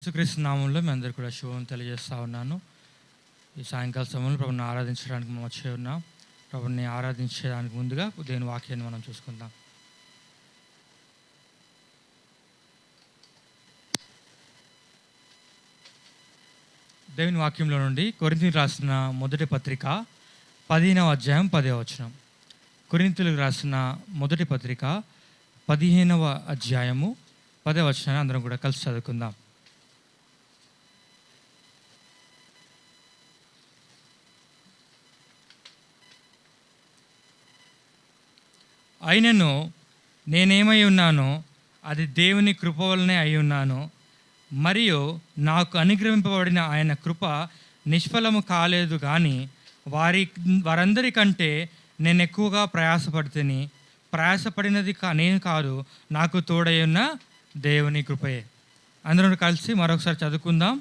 యేసుక్రీస్తు నామంలో మీ అందరికీ కూడా శుభం తెలియజేస్తూ ఉన్నాను. ఈ సాయంకాల సమయంలో ప్రభుని ఆరాధించడానికి మనం వచ్చి ఉన్నాం. ప్రభుని ఆరాధించడానికి ముందుగా దేవుని వాక్యాన్ని మనం చూసుకుందాం. దేవుని వాక్యంలో నుండి కొరింథీయులకు రాసిన మొదటి పత్రిక 15వ అధ్యాయం 10వ వచనం. కొరింథీయులకు రాసిన మొదటి పత్రిక 15వ అధ్యాయము 10వ వచనాన్ని అందరం కూడా కలిసి చదువుకుందాం. అయినను నేనేమై ఉన్నానో అది దేవుని కృప వలనే అయి ఉన్నాను, మరియు నాకు అనుగ్రహింపబడిన ఆయన కృప నిష్ఫలము కాలేదు. కానీ వారందరికంటే నేను ఎక్కువగా ప్రయాసపడినది నేను కాదు, నాకు తోడై ఉన్న దేవుని కృపయే. అందరూ కలిసి మరొకసారి చదువుకుందాం.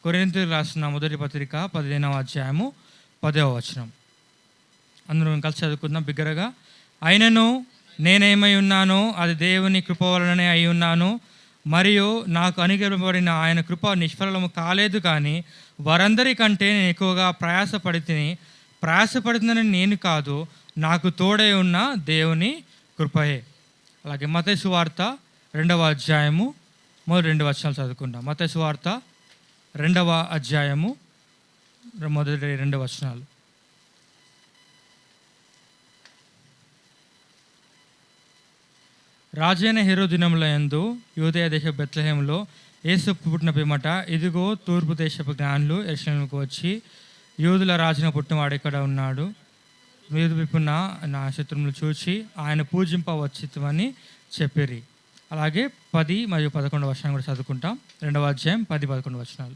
కొరింథీయులకు రాసిన మొదటి పత్రిక 15వ అధ్యాయము 10వ వచనం. అందరూ కలిసి చదువుకుందాం బిగ్గరగా. అయినను నేనేమై ఉన్నానో అది దేవుని కృప వలననే అయి ఉన్నాను, మరియు నాకు అనుగ్రహింపబడిన ఆయన కృప నిష్ఫలము కాలేదు. కానీ వారందరికంటే నేను ఎక్కువగా ప్రయాసపడుతుందని నేను కాదు, నాకు తోడై ఉన్న దేవుని కృపయే. అలాగే మత్తయి సువార్త 2వ అధ్యాయము మొదటి 2 వచనాలు చదువుకుంటాం. మత్తయి సువార్త 2వ అధ్యాయము మొదటి 2 వచనాలు. రాజైన హేరోదు దినముల యందు యూదయ దేశ బెత్లెహేములో యేసు పుట్టిన పిమ్మట, ఇదిగో తూర్పు దేశపు జ్ఞానులు యెరూషలేముకు వచ్చి, యూదుల రాజున పుట్టినవాడు ఎక్కడ ఉన్నాడు, మీదు విప్పున నా శత్రువులను చూచి ఆయన పూజింపవచ్చితమని చెప్పిరి. అలాగే 10 మరియు 11 వచనాలు కూడా చదువుకుంటాం. 2వ అధ్యాయం 10-11 వచనాలు.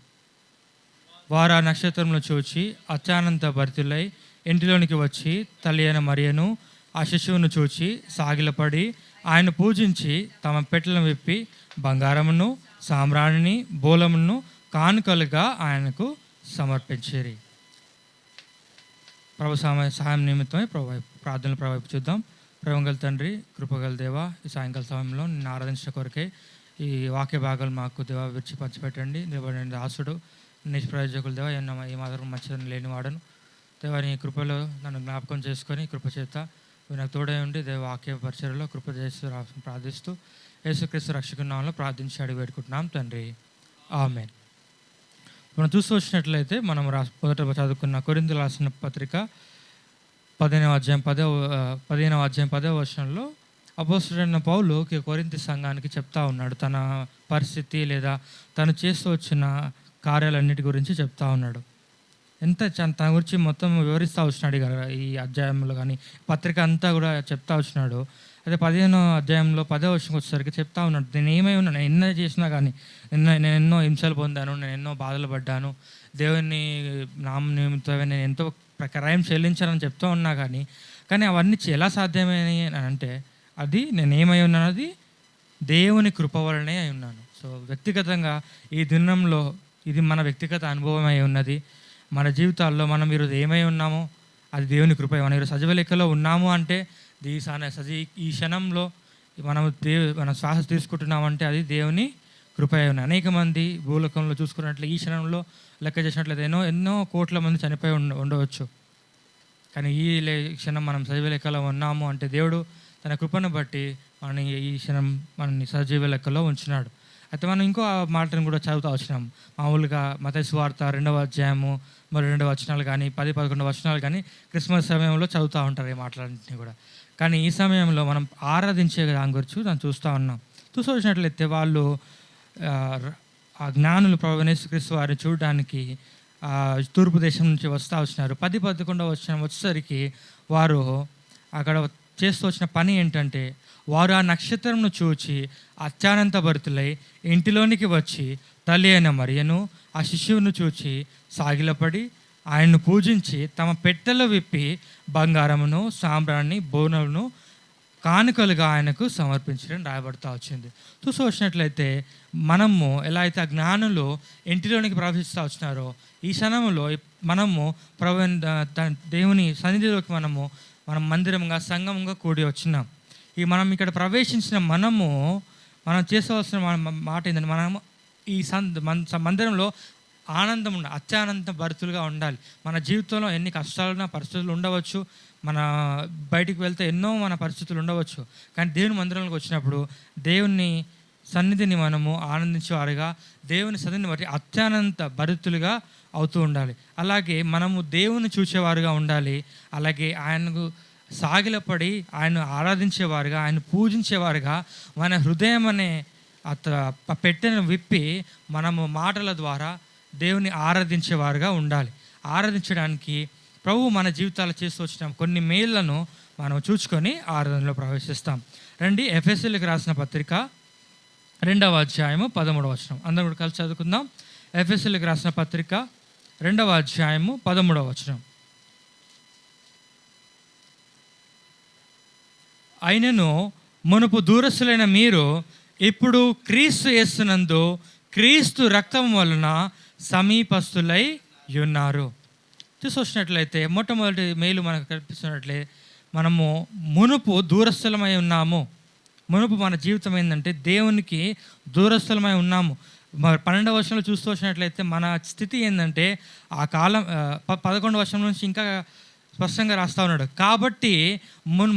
వారు ఆ నక్షత్రములను చూచి అత్యానంద భరితులై ఇంటిలోనికి వచ్చి తల్లి అయిన మరియను ఆ శిశువును చూచి సాగిలపడి ఆయన పూజించి తమ పెట్టెలను విప్పి బంగారమును, సామ్రాణిని, బోలమును కానుకలుగా ఆయనకు సమర్పించిరి. ప్రభు సహాయం నిమిత్తమై ప్రార్థనలు ప్రభావితం చూద్దాం. ప్రేమగల తండ్రి, కృపగల దేవ, ఈ సాయంకాల సమయంలో నిన్ను ఆరాధించిన కొరకే ఈ వాక్య భాగాలు మాకు దేవ విడిచి పంచిపెట్టండి. దేవ దాసుడు నిష్ప్రయోజకులు దేవ, ఈ మాత్రం మంచిదని లేనివాడను దేవ, నీ కృపలో నన్ను జ్ఞాపకం చేసుకొని కృపచేత నాకు తోడై ఉండి దేవ వాక్య పరిచర్యలో కృప చేస్తూ ప్రార్థిస్తూ యేసుక్రీస్తు రక్షకుని నామములో ప్రార్థించి అడిగి పెట్టుకుంటున్నాం తండ్రి, ఆమేన్. మనం చూస్తూ వచ్చినట్లయితే మనం మొదట చదువుకున్న కొరింథీయులకు రాసిన పత్రిక 15వ అధ్యాయం 10వ వచనంలో అపోస్తలుడైన పౌలు కొరింథీ సంఘానికి చెప్తా ఉన్నాడు. తన పరిస్థితి లేదా తను చేస్తూ వచ్చిన కార్యాలన్నిటి గురించి చెప్తా ఉన్నాడు. తన గురించి మొత్తం వివరిస్తూ వచ్చినాడు. ఈ అధ్యాయంలో కానీ పత్రిక అంతా కూడా చెప్తా వచ్చినాడు. అదే 15వ అధ్యాయంలో 10వ వచనంకి వచ్చేసరికి చెప్తా ఉన్నాడు, నేను ఏమై ఉన్నాను, నేను ఎన్నో చేసినా కానీ నేను ఎన్నో హింసలు పొందాను, నేను ఎన్నో బాధలు పడ్డాను, దేవుని నామ నిమిత్తమే నేను ఎంతో క్రయం చెల్లించాలని చెప్తూ ఉన్నా కానీ అవన్నీ ఎలా సాధ్యమైనవి అని అంటే అది నేను ఏమై ఉన్నాను, అది దేవుని కృప వలనే అయి ఉన్నాను. సో వ్యక్తిగతంగా ఈ దినంలో ఇది మన వ్యక్తిగత అనుభవం అయి ఉన్నది. మన జీవితాల్లో మనం ఈరోజు ఏమై ఉన్నామో అది దేవుని కృప. మనం ఈరోజు సజీవ లెక్కలో ఉన్నాము అంటే ఈ క్షణంలో మనం శ్వాస తీసుకుంటున్నామంటే అది దేవుని కృప అయి ఉన్నాయి. అనేక మంది భూలోకంలో చూసుకున్నట్లయితే ఈ క్షణంలో లెక్క చేసినట్లయితే ఎన్నో కోట్ల మంది చనిపోయి ఉండవచ్చు. కానీ ఈ క్షణం మనం సజీవ లెక్కలో ఉన్నాము అంటే దేవుడు తన కృపను బట్టి మన ఈ క్షణం మనని సజీవ లెక్కలో ఉంచినాడు. అయితే మనం ఇంకో మాటను కూడా చదువుతూ వచ్చినాం. మామూలుగా మత్తయి సువార్త 2వ అధ్యాయము మరి 2 వచనాలు కానీ 10-11 వచనాలు కానీ క్రిస్మస్ సమయంలో చదువుతూ ఉంటారు ఈ మాటలన్నింటినీ కూడా. కానీ ఈ సమయంలో మనం ఆరాధించే దాని గురించి దాన్ని చూస్తూ ఉన్నాం. చూస్తూ వచ్చినట్లయితే వాళ్ళు ఆ జ్ఞానులు ప్రభువైన యేసుక్రీస్తు వారిని చూడడానికి తూర్పు దేశం నుంచి వస్తూ వచ్చినారు. 10-11 వచనం వచ్చేసరికి వారు అక్కడ చేస్తూ వచ్చిన పని ఏంటంటే, వారు ఆ నక్షత్రంను చూచి అత్యానంద భరితులై ఇంటిలోనికి వచ్చి తల్లి అయిన మరియను ఆ శిశువును చూచి సాగిలపడి ఆయన్ను పూజించి తమ పెట్టెలు విప్పి బంగారమును, సాంబ్రాణి, బోనమును కానుకలుగా ఆయనకు సమర్పించడం రాయబడుతూ వచ్చింది. చూసి వచ్చినట్లయితే మనము ఎలా అయితే ఆ జ్ఞానులు ఇంటిలోనికి ప్రవేశిస్తూ వచ్చినారో ఈ క్షణంలో మనము దేవుని సన్నిధిలోకి మనం మందిరంగా సంఘంగా కూడి వచ్చినాం. మనం ఇక్కడ ప్రవేశించిన మనం చేసవలసిన మాట ఏంటంటే, మనం ఈ మందిరంలో ఆనందం ఉండాలి, అత్యానంద భరితులుగా ఉండాలి. మన జీవితంలో ఎన్ని కష్టాలున్నా పరిస్థితులు ఉండవచ్చు, మన బయటికి వెళ్తే ఎన్నో మన పరిస్థితులు ఉండవచ్చు, కానీ దేవుని మందిరంలోకి వచ్చినప్పుడు దేవుని సన్నిధిని మనము ఆనందించేవారుగా, దేవుని సన్నిధిని బట్టి అత్యానంద భరితులుగా అవుతూ ఉండాలి. అలాగే మనము దేవుని చూసేవారుగా ఉండాలి. అలాగే ఆయనకు సాగిలపడి ఆయన ఆరాధించేవారుగా, ఆయన పూజించేవారుగా, మన హృదయం అనే పెట్టెను విప్పి మనము మాటల ద్వారా దేవుని ఆరాధించేవారుగా ఉండాలి. ఆరాధించడానికి ప్రభువు మన జీవితాలు చేస్తూ వచ్చిన కొన్ని మేళ్లను మనం చూసుకొని ఆరాధనలో ప్రవేశిస్తాం. రండి, ఎఫెసీయులకు రాసిన పత్రిక 2వ అధ్యాయము 13వ వచనం అందరూ కూడా కలిసి చదువుకుందాం. ఎఫెసీయులకు రాసిన పత్రిక 2వ అధ్యాయము 13వ వచనం. అయినను మునుపు దూరస్తులైన మీరు ఇప్పుడు క్రీస్తు యేసునందు క్రీస్తు రక్తం వలన సమీపస్తులై ఉన్నారు. చూసొచ్చినట్లయితే మొట్టమొదటి మేలు మనకు కనిపిస్తున్నట్లే, మనము మునుపు దూరస్థలమై ఉన్నాము. మునుపు మన జీవితం ఏంటంటే దేవునికి దూరస్థలమై ఉన్నాము. 12వ వచనంలో చూస్తూ వచ్చినట్లయితే మన స్థితి ఏంటంటే ఆ కాలం 11వ వచనం నుంచి ఇంకా స్పష్టంగా రాస్తూ ఉన్నాడు. కాబట్టి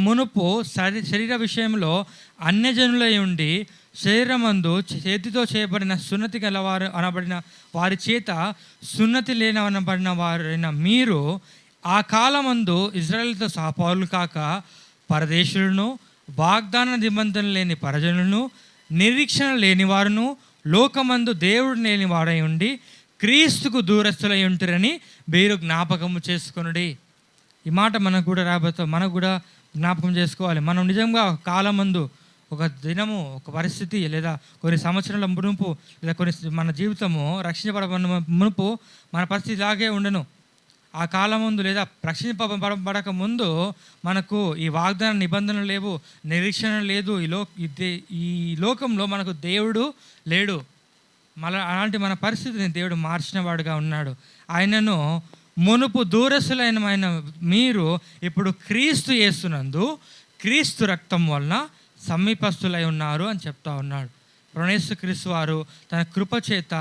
మునుపు శరీర విషయంలో అన్యజనులై ఉండి శరీరమందు చేతితో చేయబడిన సున్నతి గలవారు అనబడిన వారి చేత సున్నతి లేనబడిన వారైన మీరు ఆ కాలమందు ఇజ్రాయేలుతో సహపౌరులు కాక పరదేశులను, వాగ్దాన నిబంధన లేని పరజనులను, నిరీక్షణ లేని వారును, లోకమందు దేవుడు లేని వాడై ఉండి క్రీస్తుకు దూరస్తులై ఉంటారని మీరు జ్ఞాపకము చేసుకొనుడి. ఈ మాట మనకు కూడా మనకు కూడా జ్ఞాపకం చేసుకోవాలి. మనం నిజంగా కాలమందు ఒక దినము, ఒక పరిస్థితి లేదా కొన్ని సంవత్సరాల మునుపు లేదా మన జీవితము రక్షించబడ మునుపు మన పరిస్థితి ఇలాగే ఉండను. ఆ కాలం ముందు లేదా రక్షింపబడక ముందు మనకు ఈ వాగ్దాన నిబంధనలు లేవు, నిరీక్షణ లేదు. ఈ లోకంలో మనకు దేవుడు లేడు. అలాంటి మన పరిస్థితిని దేవుడు మార్చిన వాడుగా ఉన్నాడు. ఆయనను మునుపు దూరస్తులైన మీరు ఇప్పుడు క్రీస్తు యేసునందు క్రీస్తు రక్తం వలన సమీపస్తులై ఉన్నారు అని చెప్తా ఉన్నాడు. యేసు క్రీస్తు వారు తన కృప చేత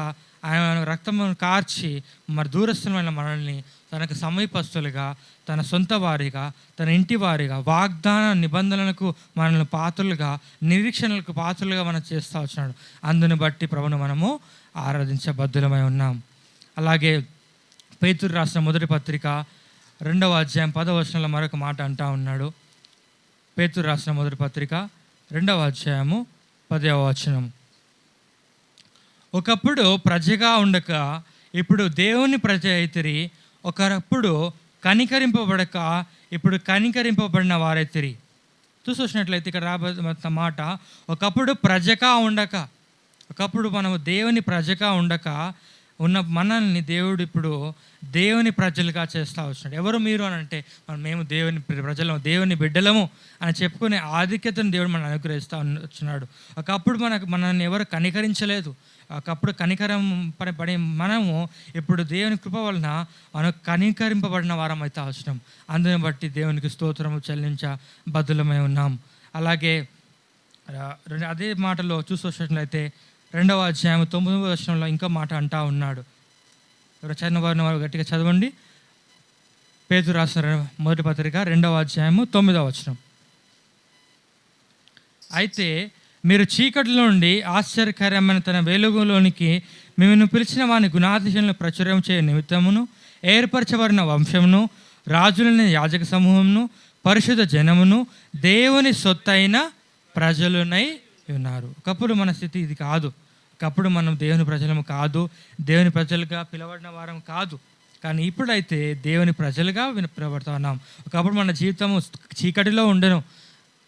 ఆయన రక్తమును కార్చి మరి దూరస్తులైన మనల్ని తనకు సమీపస్తులుగా, తన సొంత వారిగా, తన ఇంటి వారిగా, వాగ్దాన నిబంధనలకు మనల్ని పాత్రలుగా, నిరీక్షణలకు పాత్రలుగా మనం చేస్తూ వచ్చినాడు. అందుని బట్టి ప్రభువును మనము ఆరాధించబద్ధులమై ఉన్నాం. అలాగే పేతురు రాసిన మొదటి పత్రిక 2వ అధ్యాయం 10వ వచనంలో మరొక మాట అంటా ఉన్నాడు. పేతురు రాసిన మొదటి పత్రిక 2వ అధ్యాయము 10వ వచనం. ఒకప్పుడు ప్రజగా ఉండక ఇప్పుడు దేవుని ప్రజ అయితిరి, ఒకప్పుడు కనికరింపబడక ఇప్పుడు కనికరింపబడిన వారైతిరి. చూసొచ్చినట్లయితే ఇక్కడ రాబోతున్న మాట, ఒకప్పుడు ప్రజగా ఉండక, ఒకప్పుడు మనము దేవుని ప్రజగా ఉండక ఉన్న మనల్ని దేవుడు ఇప్పుడు దేవుని ప్రజలుగా చేస్తూ వచ్చినాడు. ఎవరు మీరు అని అంటే మేము దేవుని ప్రజలము, దేవుని బిడ్డలము అని చెప్పుకునే ఆధిక్యతను దేవుడు మనం అనుగ్రహిస్తూ వచ్చినాడు. ఒకప్పుడు మనల్ని ఎవరు కనికరించలేదు. ఒకప్పుడు కనికరం పడి మనము ఇప్పుడు దేవుని కృప వలన మనం కనికరింపబడిన వారం అయితే వచ్చినాం. అందుని బట్టి దేవునికి స్తోత్రము చెల్లించబద్ధులమై ఉన్నాం. అలాగే అదే మాటలో చూసొచ్చినట్లయితే 2వ అధ్యాయం 9వ వచనంలో ఇంకో మాట అంటా ఉన్నాడు. ఎవరు చదివిన వారు గట్టిగా చదవండి. పేతురు రాసిన మొదటి పత్రిక 2వ అధ్యాయము 9వ వచనం. అయితే మీరు చీకటిలో నుండి ఆశ్చర్యకరమైన తన వెలుగులోనికి మిమ్మల్ని పిలిచిన వాని గుణాతిశయంలో ప్రచురం చేయ నిమిత్తమును, ఏర్పరచబడిన వంశమును, రాజులని యాజక సమూహమును, పరిశుద్ధ జనమును, దేవుని సొత్తైన ప్రజలునై ఉన్నారు. ఒకప్పుడు మన స్థితి ఇది కాదు. ఒకప్పుడు మనం దేవుని ప్రజలము కాదు, దేవుని ప్రజలుగా పిలవడిన వారం కాదు. కానీ ఇప్పుడైతే దేవుని ప్రజలుగా పిలవడుతున్నాం. ఒకప్పుడు మన జీవితము చీకటిలో ఉండను.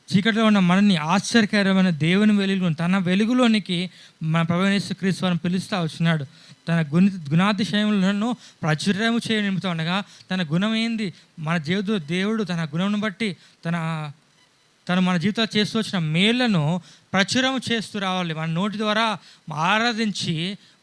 చీకటిలో ఉన్న మనల్ని ఆశ్చర్యకరమైన దేవుని వెలుగు, తన వెలుగులోనికి మన ప్రభువైన యేసు క్రీస్తు వారిని పిలుస్తూ వచ్చినాడు. తన గుణాతిశయములను ప్రాచుర్యము చేయ నిమిత్తం అనగా తన గుణం ఏంది, మన దేవుడు తన గుణమును బట్టి తను మన జీవితాలు చేస్తూ వచ్చిన మేళ్లను ప్రచురం చేస్తూ రావాలి. మన నోటి ద్వారా ఆరాధించి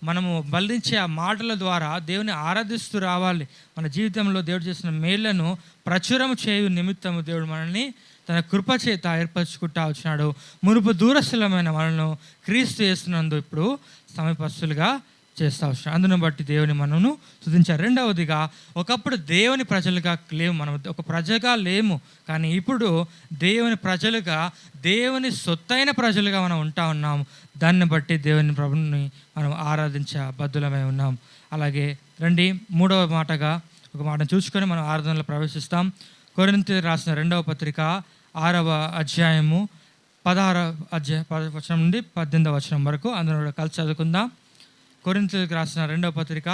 మనము బలించే ఆ మాటల ద్వారా దేవుని ఆరాధిస్తూ రావాలి. మన జీవితంలో దేవుడు చేసిన మేళ్లను ప్రచురం చేయు నిమిత్తము దేవుడు మనల్ని తన కృప చేత ఏర్పరచుకుంటా వచ్చినాడు. మునుపు దూరస్థులమైన మనల్ని క్రీస్తు యేసునందు ఇప్పుడు సమీపస్తులుగా చేస్తూ వచ్చినాడు. అందును బట్టి దేవుని మనను స్తుతించారు. రెండవదిగా, ఒకప్పుడు దేవుని ప్రజలుగా లేము, మనం ఒక ప్రజగా లేము, కానీ ఇప్పుడు దేవుని ప్రజలుగా, దేవుని సొత్తైన ప్రజలుగా మనం ఉంటా ఉన్నాము. దాన్ని బట్టి దేవుని ప్రభుని మనం ఆరాధించే బద్దులమై ఉన్నాం. అలాగే రండి, మూడవ మాటగా ఒక మాటను చూసుకొని మనం ఆరాధనలో ప్రవేశిస్తాం. కొరింథీయులకు రాసిన 2వ పత్రిక 6వ అధ్యాయము 16వ వచనం నుండి 18వ వచనం వరకు అందులో కలిసి చదువుకుందాం. కొరింథీయులకు రాసిన 2వ పత్రిక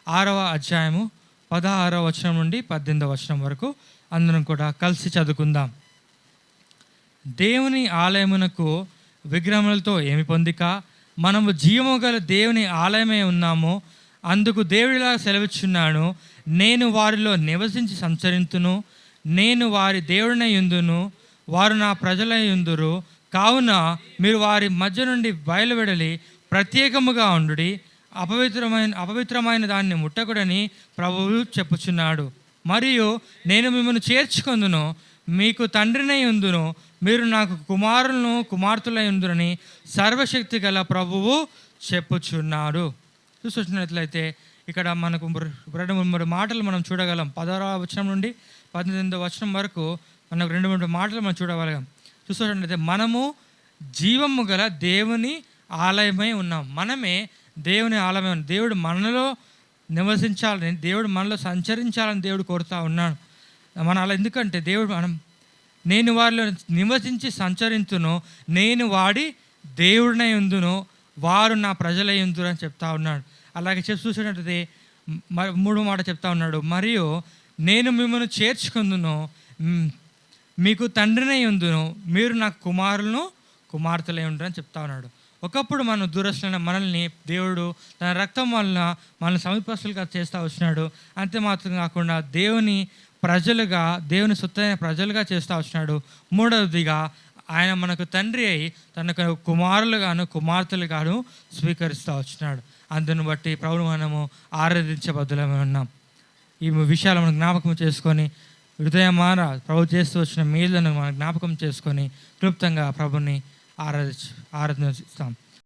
6వ అధ్యాయము 16వ వచనం నుండి 18వ వచనం వరకు అందరం కూడా కలిసి చదువుకుందాం. దేవుని ఆలయమునకు విగ్రహములతో ఏమి పొందిక, మనము జీవము గల దేవుని ఆలయమే ఉన్నాము. అందుకు దేవుడిలా సెలవిచ్చున్నాను, నేను వారిలో నివసించి సంచరింతును, నేను వారి దేవుడినై యుందును, వారు నా ప్రజలై యుందురు. కావున మీరు వారి మధ్య నుండి బయలువెడలి ప్రత్యేకముగా ఉండుడి, అపవిత్రమైన దాన్ని ముట్టకుడని ప్రభువు చెప్పుచున్నాడు. మరియు నేను మిమ్మల్ని చేర్చుకొందును, మీకు తండ్రినై ఉందును, మీరు నాకు కుమారులను కుమార్తెలై ఉందురని సర్వశక్తి గల ప్రభువు చెప్పుచున్నాడు. చూసినట్లయితే ఇక్కడ మనకు 2-3 మాటలు మనం చూడగలం. 16వ వచనం నుండి 18వ వచనం వరకు మనకు 2-3 మాటలు మనం చూడగలం. చూసినట్లయితే మనము జీవము గల దేవుని ఆలయమై ఉన్నాం. మనమే దేవుని ఆలయమై ఉన్నాం. దేవుడు మనలో నివసించాలని, దేవుడు మనలో సంచరించాలని దేవుడు కోరుతూ ఉన్నాడు. మన అలా ఎందుకంటే దేవుడు నేను వారిలో నివసించి సంచరించును, నేను వాడి దేవుడినై ఉందును, వారు నా ప్రజలై ఉందురు అని చెప్తా ఉన్నాడు. అలాగే చూసినట్లయితే 3వ మాట చెప్తా ఉన్నాడు, మరియు నేను మిమ్మల్ని చేర్చుకుందును, మీకు తండ్రినై ఉందును, మీరు నాకు కుమారులను కుమార్తెలై ఉండు అని చెప్తా ఉన్నాడు. ఒకప్పుడు మనం దూరస్తులైన మనల్ని దేవుడు తన రక్తం వలన మనల్ని సమీపస్తులుగా చేస్తూ వచ్చినాడు. అంతే మాత్రం కాకుండా దేవుని ప్రజలుగా, దేవుని సొత్తైన ప్రజలుగా చేస్తూ వచ్చినాడు. మూడవదిగా, ఆయన మనకు తండ్రి అయి తనకు కుమారులుగాను కుమార్తెలుగాను స్వీకరిస్తూ వచ్చినాడు. అందును బట్టి ప్రభువు మనము ఆరాధించే బద్దులమై ఉన్నాం. ఈ విషయాలు మనం జ్ఞాపకం చేసుకొని, హృదయమాన ప్రభు చేస్తూ వచ్చిన మేలులను మనం జ్ఞాపకం చేసుకొని క్లుప్తంగా ప్రభుని ఆరాధిస్తాం.